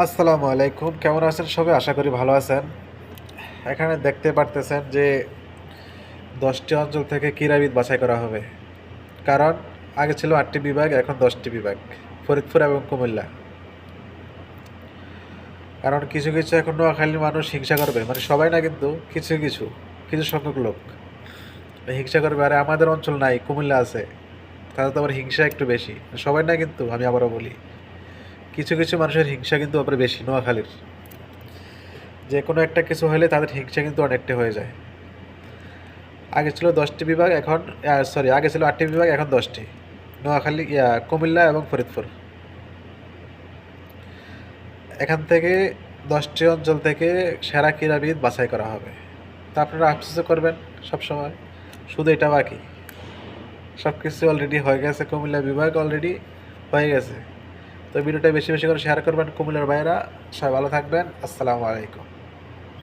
আসসালামু আলাইকুম, কেমন আছেন সবাই? আশা করি ভালো আছেন। এখানে দেখতে পারতেছেন যে 10টি অঞ্চল থেকে ক্রীড়াবিদ বাছাই করা হবে। কারণ আগে ছিল 8টি বিভাগ, এখন 10টি বিভাগ, ফরিদপুর এবং কুমিল্লা। কারণ কিছু কিছু এখন নোয়াখালীর মানুষ হিংসা করবে, মানে সবাই না, কিন্তু কিছু কিছু কিছু সংখ্যক লোক হিংসা করবে। আরে আমাদের অঞ্চল নাই, কুমিল্লা আছে, তাদের তো আবার হিংসা একটু বেশি। সবাই না, কিন্তু আমি আবারও বলি, কিছু কিছু মানুষের হিংসা কিন্তু আবার বেশি নোয়াখালীর। যে কোনো একটা কিছু হলে তাদের হিংসা কিন্তু অনেকটা হয়ে যায়। আগে ছিল 10টি বিভাগ, এখন আগে ছিল 8টি বিভাগ, এখন 10টি। নোয়াখালী, কুমিল্লা এবং ফরিদপুর। এখান থেকে 10টি অঞ্চল থেকে সেরা ক্রীড়াবিদ বাছাই করা হবে। তা আপনারা আফসোসও করবেন সবসময়, শুধু এটা বাকি। সব কিছু অলরেডি হয়ে গেছে, কুমিল্লা বিভাগ অলরেডি হয়ে গেছে। তো ভিডিওটা বেশি বেশি করে শেয়ার করবেন কুমিল্লার ভাইয়েরা। সবাই ভালো থাকবেন। আসসালামু আলাইকুম।